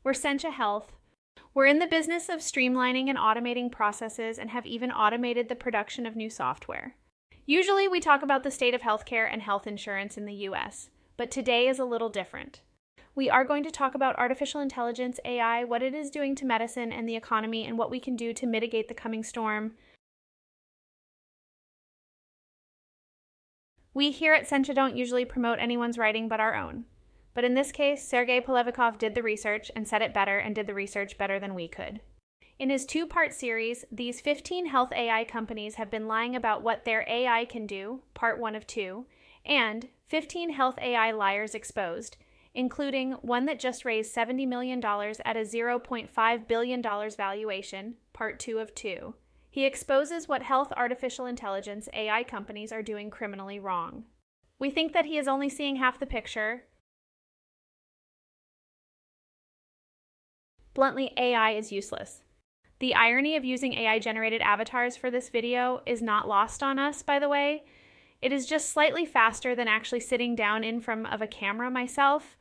We're Sentia Health. We're in the business of streamlining and automating processes and have even automated the production of new software. Usually we talk about the state of healthcare and health insurance in the US, but today is a little different. We are going to talk about artificial intelligence, AI, what it is doing to medicine and the economy, and what we can do to mitigate the coming storm. We here at Sentia don't usually promote anyone's writing but our own. But in this case, Sergey Polevikov did the research and said it better and did the research better than we could. In his two-part series, these 15 health AI companies have been lying about what their AI can do, part 1 of 2, and 15 health AI liars exposed, including one that just raised $70 million at a $0.5 billion valuation, part 2 of 2. He exposes what health artificial intelligence AI companies are doing criminally wrong. We think that he is only seeing half the picture. Bluntly, AI is useless. The irony of using AI-generated avatars for this video is not lost on us, by the way. It is just slightly faster than actually sitting down in front of a camera myself.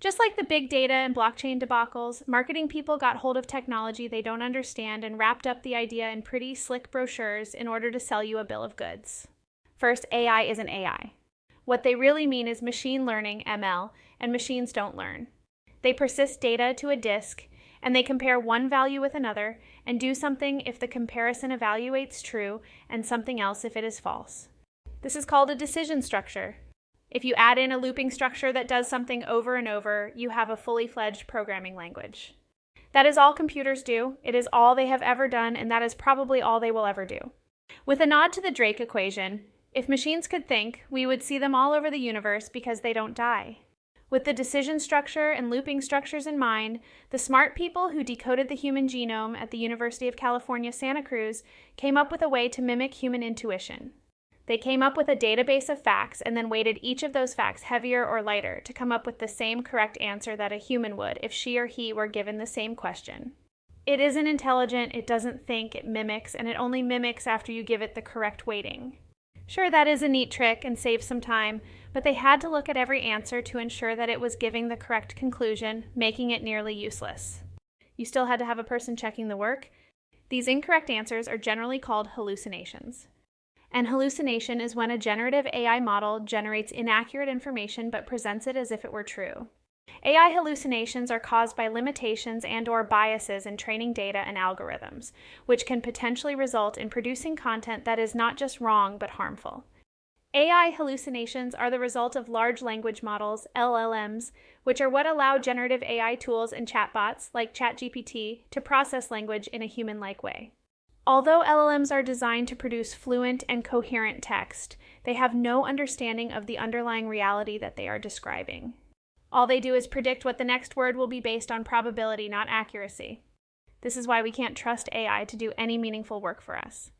Just like the big data and blockchain debacles, marketing people got hold of technology they don't understand and wrapped up the idea in pretty slick brochures in order to sell you a bill of goods. First, AI isn't AI. What they really mean is machine learning, ML, and machines don't learn. They persist data to a disk, and they compare one value with another and do something if the comparison evaluates true and something else if it is false. This is called a decision structure. If you add in a looping structure that does something over and over, you have a fully fledged programming language. That is all computers do. It is all they have ever done, and that is probably all they will ever do. With a nod to the Drake equation, if machines could think, we would see them all over the universe because they don't die. With the decision structure and looping structures in mind, the smart people who decoded the human genome at the University of California, Santa Cruz came up with a way to mimic human intuition. They came up with a database of facts and then weighted each of those facts heavier or lighter to come up with the same correct answer that a human would if she or he were given the same question. It isn't intelligent, it doesn't think, it mimics, and it only mimics after you give it the correct weighting. Sure, that is a neat trick and saves some time, but they had to look at every answer to ensure that it was giving the correct conclusion, making it nearly useless. You still had to have a person checking the work. These incorrect answers are generally called hallucinations. An hallucination is when a generative AI model generates inaccurate information but presents it as if it were true. AI hallucinations are caused by limitations and/or biases in training data and algorithms, which can potentially result in producing content that is not just wrong but harmful. AI hallucinations are the result of large language models, LLMs, which are what allow generative AI tools and chatbots, like ChatGPT, to process language in a human-like way. Although LLMs are designed to produce fluent and coherent text, they have no understanding of the underlying reality that they are describing. All they do is predict what the next word will be based on probability, not accuracy. This is why we can't trust AI to do any meaningful work for us.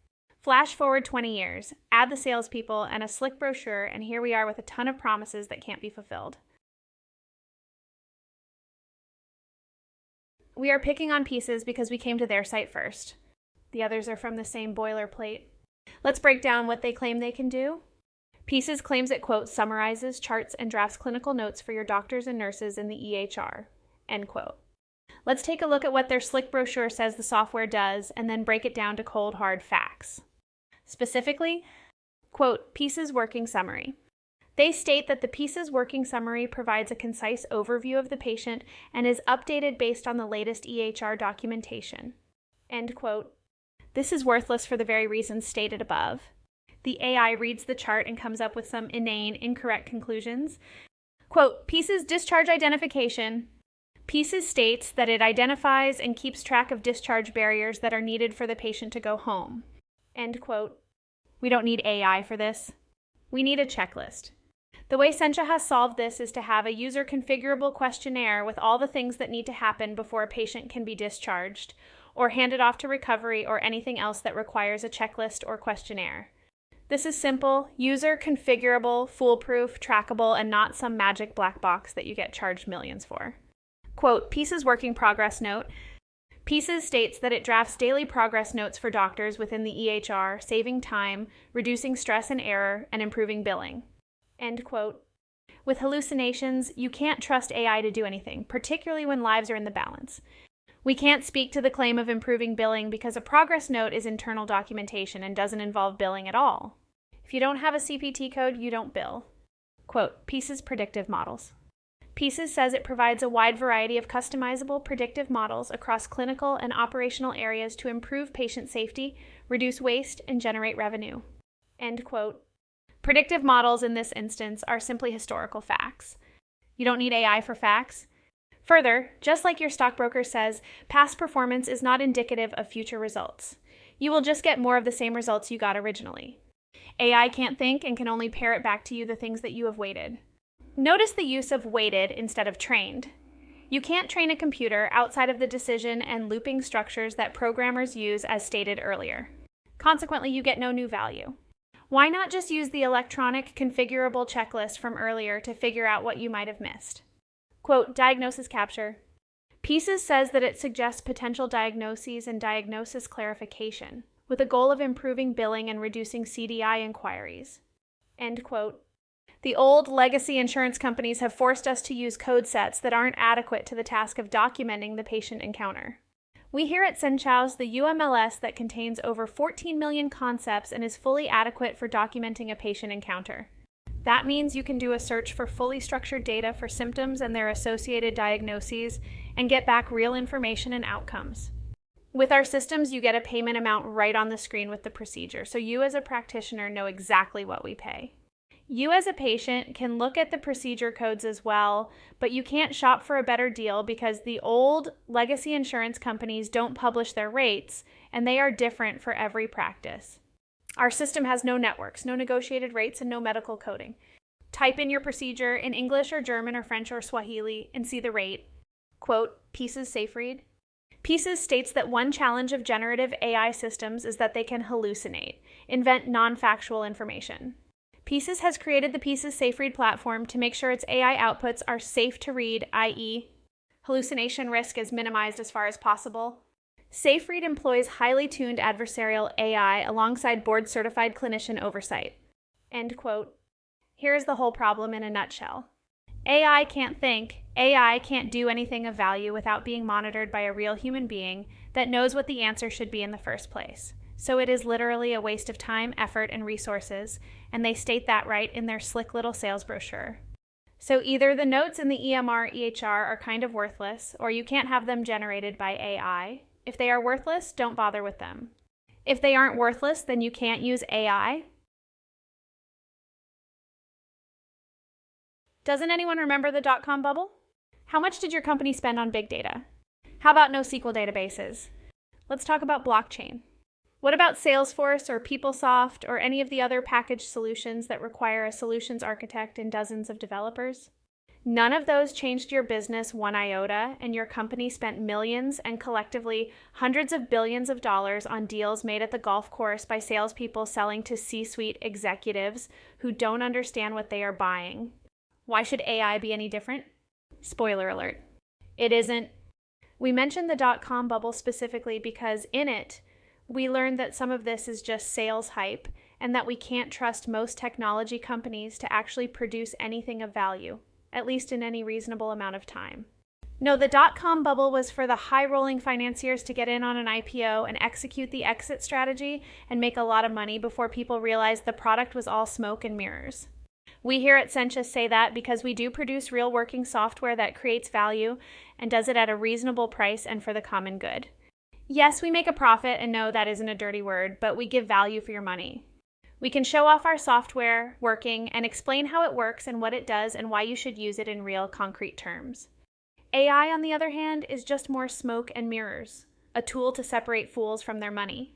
Flash forward 20 years, add the salespeople and a slick brochure, and here we are with a ton of promises that can't be fulfilled. We are picking on Pieces because we came to their site first. The others are from the same boilerplate. Let's break down what they claim they can do. Pieces claims it, quote, summarizes, charts, and drafts clinical notes for your doctors and nurses in the EHR, end quote. Let's take a look at what their slick brochure says the software does and then break it down to cold, hard facts. Specifically, quote, Pieces Working Summary. They state that the Pieces Working Summary provides a concise overview of the patient and is updated based on the latest EHR documentation, end quote. This is worthless for the very reasons stated above. The AI reads the chart and comes up with some inane, incorrect conclusions. Quote, Pieces Discharge Identification. Pieces states that it identifies and keeps track of discharge barriers that are needed for the patient to go home. End quote. We don't need AI for this. We need a checklist. The way Sentia has solved this is to have a user configurable questionnaire with all the things that need to happen before a patient can be discharged, or handed off to recovery, or anything else that requires a checklist or questionnaire. This is simple, user configurable, foolproof, trackable, and not some magic black box that you get charged millions for. Quote, Pieces Working Progress Note. Pieces states that it drafts daily progress notes for doctors within the EHR, saving time, reducing stress and error, and improving billing. End quote. With hallucinations, you can't trust AI to do anything, particularly when lives are in the balance. We can't speak to the claim of improving billing because a progress note is internal documentation and doesn't involve billing at all. If you don't have a CPT code, you don't bill. Quote, PIECES predictive models. PIECES says it provides a wide variety of customizable predictive models across clinical and operational areas to improve patient safety, reduce waste, and generate revenue. End quote. Predictive models in this instance are simply historical facts. You don't need AI for facts. Further, just like your stockbroker says, past performance is not indicative of future results. You will just get more of the same results you got originally. AI can't think and can only parrot back to you the things that you have weighted. Notice the use of weighted instead of trained. You can't train a computer outside of the decision and looping structures that programmers use as stated earlier. Consequently, you get no new value. Why not just use the electronic configurable checklist from earlier to figure out what you might have missed? Quote, diagnosis capture. PIECES says that it suggests potential diagnoses and diagnosis clarification, with a goal of improving billing and reducing CDI inquiries. End quote. The old legacy insurance companies have forced us to use code sets that aren't adequate to the task of documenting the patient encounter. We here at SenChao's the UMLS that contains over 14 million concepts and is fully adequate for documenting a patient encounter. That means you can do a search for fully structured data for symptoms and their associated diagnoses and get back real information and outcomes. With our systems, you get a payment amount right on the screen with the procedure, so you as a practitioner know exactly what we pay. You as a patient can look at the procedure codes as well, but you can't shop for a better deal because the old legacy insurance companies don't publish their rates, and they are different for every practice. Our system has no networks, no negotiated rates, and no medical coding. Type in your procedure in English or German or French or Swahili and see the rate. Quote, PIECES Safe Read. PIECES states that one challenge of generative AI systems is that they can hallucinate, invent non-factual information. PIECES has created the PIECES Safe Read platform to make sure its AI outputs are safe to read, i.e., hallucination risk is minimized as far as possible. Safe Read employs highly tuned adversarial AI alongside board-certified clinician oversight. End quote. Here is the whole problem in a nutshell. AI can't think, AI can't do anything of value without being monitored by a real human being that knows what the answer should be in the first place. So it is literally a waste of time, effort, and resources, and they state that right in their slick little sales brochure. So either the notes in the EMR, EHR are kind of worthless, or you can't have them generated by AI. If they are worthless, don't bother with them. If they aren't worthless, then you can't use AI. Doesn't anyone remember the dot-com bubble? How much did your company spend on big data? How about NoSQL databases? Let's talk about blockchain. What about Salesforce or PeopleSoft or any of the other packaged solutions that require a solutions architect and dozens of developers? None of those changed your business one iota, and your company spent millions and collectively hundreds of billions of dollars on deals made at the golf course by salespeople selling to C-suite executives who don't understand what they are buying. Why should AI be any different? Spoiler alert. It isn't. We mentioned the dot-com bubble specifically because in it, we learned that some of this is just sales hype and that we can't trust most technology companies to actually produce anything of value, at least in any reasonable amount of time. No, the dot-com bubble was for the high-rolling financiers to get in on an IPO and execute the exit strategy and make a lot of money before people realized the product was all smoke and mirrors. We here at SenCha say that because we do produce real working software that creates value and does it at a reasonable price and for the common good. Yes, we make a profit, and no, that isn't a dirty word, but we give value for your money. We can show off our software working and explain how it works and what it does and why you should use it in real concrete terms. AI, on the other hand, is just more smoke and mirrors, a tool to separate fools from their money.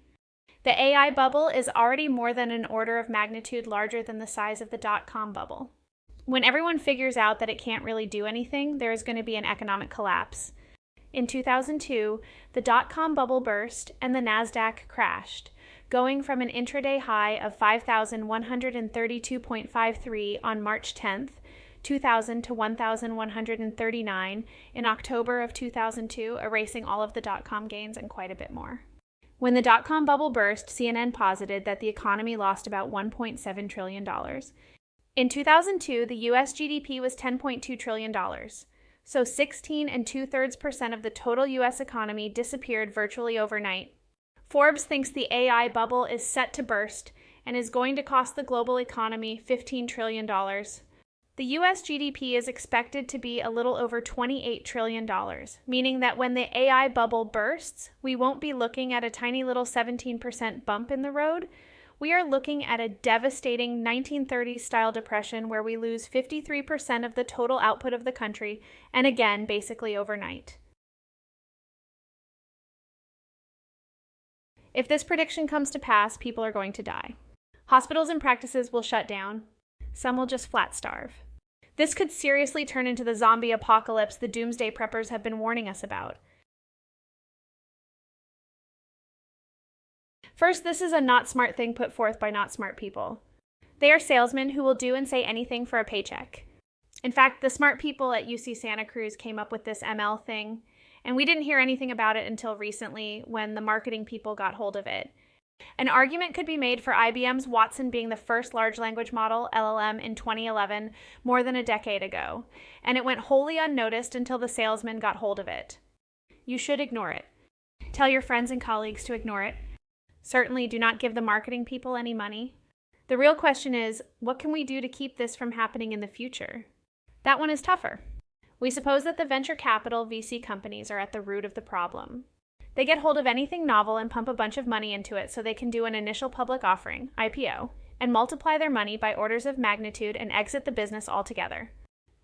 The AI bubble is already more than an order of magnitude larger than the size of the dot-com bubble. When everyone figures out that it can't really do anything, there is going to be an economic collapse. In 2002, the dot-com bubble burst and the NASDAQ crashed, going from an intraday high of 5,132.53 on March 10th, 2000 to 1,139 in October of 2002, erasing all of the dot-com gains and quite a bit more. When the dot-com bubble burst, CNN posited that the economy lost about $1.7 trillion. In 2002, the US GDP was $10.2 trillion. So 16 and 2/3% of the total US economy disappeared virtually overnight. Forbes thinks the AI bubble is set to burst and is going to cost the global economy $15 trillion. The US GDP is expected to be a little over $28 trillion, meaning that when the AI bubble bursts, we won't be looking at a tiny little 17% bump in the road. We are looking at a devastating 1930s-style depression where we lose 53% of the total output of the country, and again, basically overnight. If this prediction comes to pass, people are going to die. Hospitals and practices will shut down. Some will just flat starve. This could seriously turn into the zombie apocalypse the doomsday preppers have been warning us about. First, this is a not smart thing put forth by not smart people. They are salesmen who will do and say anything for a paycheck. In fact, the smart people at UC Santa Cruz came up with this ML thing, and we didn't hear anything about it until recently when the marketing people got hold of it. An argument could be made for IBM's Watson being the first large language model, LLM, in 2011, more than a decade ago, and it went wholly unnoticed until the salesman got hold of it. You should ignore it. Tell your friends and colleagues to ignore it. Certainly do not give the marketing people any money. The real question is, what can we do to keep this from happening in the future? That one is tougher. We suppose that the venture capital VC companies are at the root of the problem. They get hold of anything novel and pump a bunch of money into it so they can do an initial public offering, IPO, and multiply their money by orders of magnitude and exit the business altogether.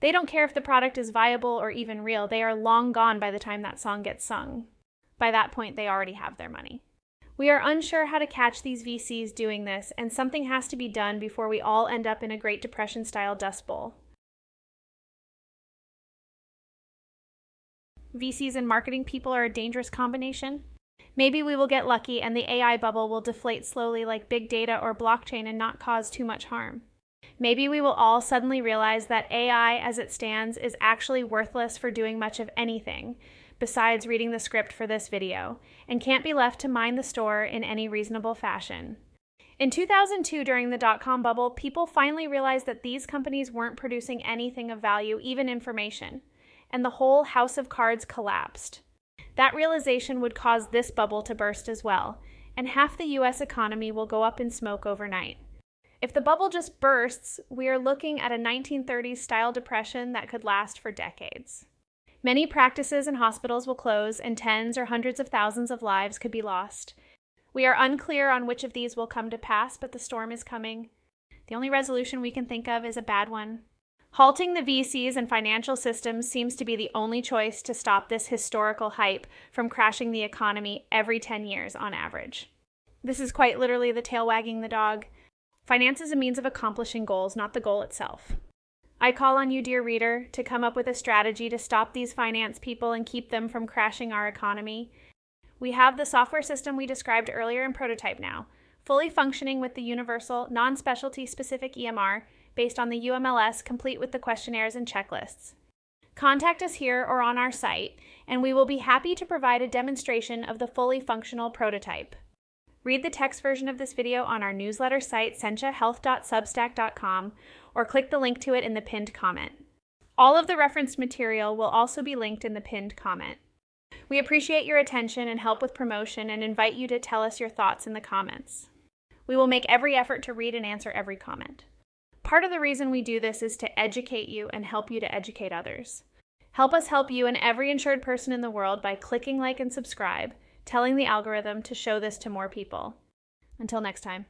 They don't care if the product is viable or even real. They are long gone by the time that song gets sung. By that point, they already have their money. We are unsure how to catch these VCs doing this, and something has to be done before we all end up in a Great Depression-style Dust Bowl. VCs and marketing people are a dangerous combination. Maybe we will get lucky and the AI bubble will deflate slowly like big data or blockchain and not cause too much harm. Maybe we will all suddenly realize that AI as it stands is actually worthless for doing much of anything besides reading the script for this video, and can't be left to mind the store in any reasonable fashion. In 2002, during the dot-com bubble, people finally realized that these companies weren't producing anything of value, even information, and the whole house of cards collapsed. That realization would cause this bubble to burst as well, and half the US economy will go up in smoke overnight. If the bubble just bursts, we are looking at a 1930s-style depression that could last for decades. Many practices and hospitals will close, and tens or hundreds of thousands of lives could be lost. We are unclear on which of these will come to pass, but the storm is coming. The only resolution we can think of is a bad one. Halting the VCs and financial systems seems to be the only choice to stop this historical hype from crashing the economy every 10 years on average. This is quite literally the tail wagging the dog. Finance is a means of accomplishing goals, not the goal itself. I call on you, dear reader, to come up with a strategy to stop these finance people and keep them from crashing our economy. We have the software system we described earlier in prototype now, fully functioning with the universal, non-specialty specific EMR based on the UMLS, complete with the questionnaires and checklists. Contact us here or on our site, and we will be happy to provide a demonstration of the fully functional prototype. Read the text version of this video on our newsletter site, senchahealth.substack.com, or click the link to it in the pinned comment. All of the referenced material will also be linked in the pinned comment. We appreciate your attention and help with promotion and invite you to tell us your thoughts in the comments. We will make every effort to read and answer every comment. Part of the reason we do this is to educate you and help you to educate others. Help us help you and every insured person in the world by clicking like and subscribe, telling the algorithm to show this to more people. Until next time.